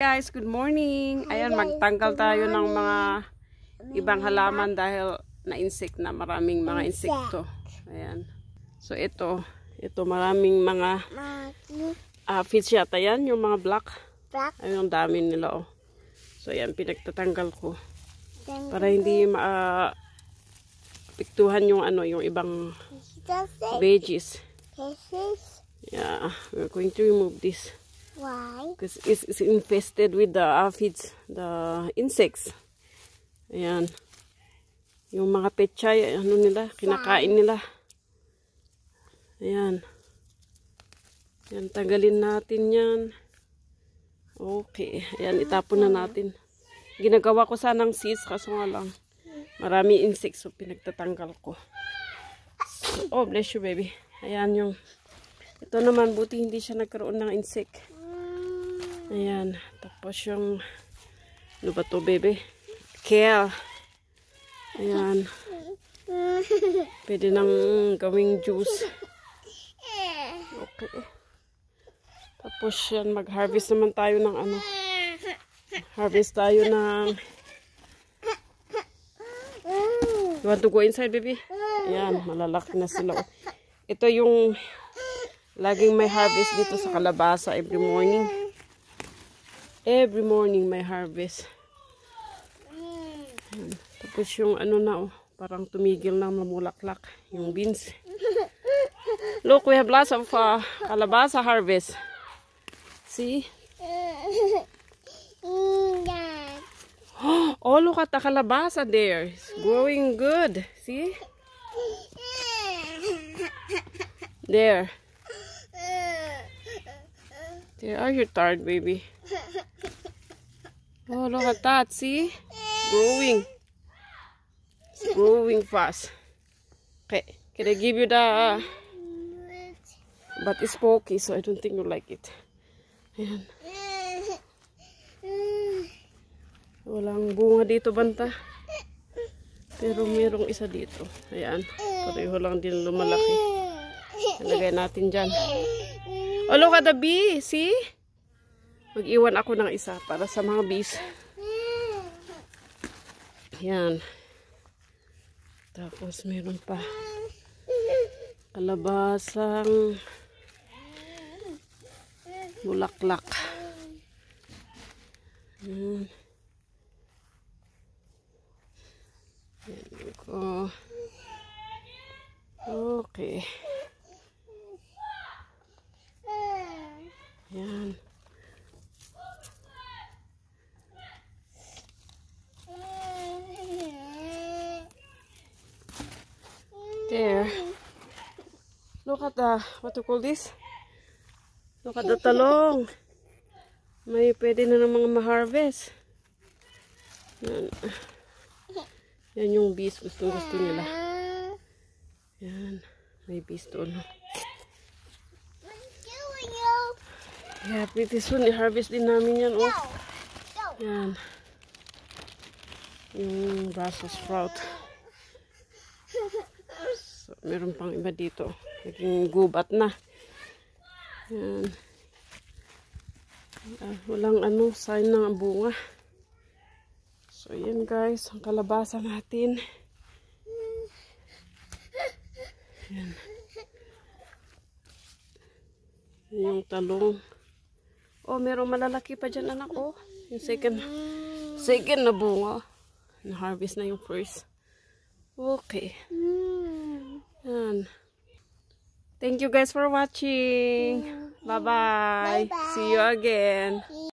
Guys, good morning. Ayan, magtanggal tayo ng mga ibang halaman dahil na-insect na, maraming mga insekto. Ayan. So ito maraming mga feeds yata yan, yung mga black. Ayun, yung dami nila oh. So ayan, pinagtatanggal ko para hindi piktuhan yung yung ibang veggies. Yeah, we're going to remove this. Why? Because it's infested with the aphids, the insects. Ayan. Yung mga pechay, nila, kinakain nila. Ayan. Ayan, tanggalin natin yan. Okay. Ayan, itapon na natin. Ginagawa ko sanang seeds, kaso nga lang, marami insects, so pinagtatanggal ko. So, oh, bless you, baby. Ayan yung, ito naman, buti hindi siya nagkaroon ng insect. Ayan. Tapos yung, ano ba to, baby? Kale. Ayan. Pwede nang gawing juice. Okay. Tapos yan, mag-harvest naman tayo ng harvest tayo ng, you want to go inside, baby? Ayan, malalaki na sila. Ito yung laging may harvest dito sa kalabasa every morning. Every morning may harvest. Ayan. Tapos yung na parang tumigil na mamulaklak yung beans. Look, we have lots of kalabasa harvest. See? Oh, look at the kalabasa there. It's growing good. See? There. There, are you tired, baby? Oh, look at that. See? Growing. It's growing fast. Okay. Can I give you the... But it's pokey, so I don't think you like it. Ayan. Walang bunga dito, banta. Pero mayroong isa dito. Ayan. Pareho lang din lumalaki. Nalagay natin dyan. Oh, look at the bee. See? Mag-iwan ako ng isa para sa mga bees. Ayan. Tapos mayroon pa kalabasang bulaklak. Ayan. Ayan ko. Okay. Ayan. There. Look at the, what to call this? Look at the talong. May pwede na ng mga ma-harvest. Yan. Yan yung bees. Gusto nila. Yan. May bees doon. Yeah, pretty soon i-harvest din namin yan. Oh. Yan. Yung Brussels sprout. So, meron pang iba dito. Naging gubat na. Yan. Walang sign ng bunga. So, yan guys. Ang kalabasa natin. Yan. Yung talong. Oh, merong malalaki pa dyan, anak. Oh, yung second na bunga. Na-harvest na yung first. Okay. Yan. Thank you guys for watching. Bye-bye. See you again.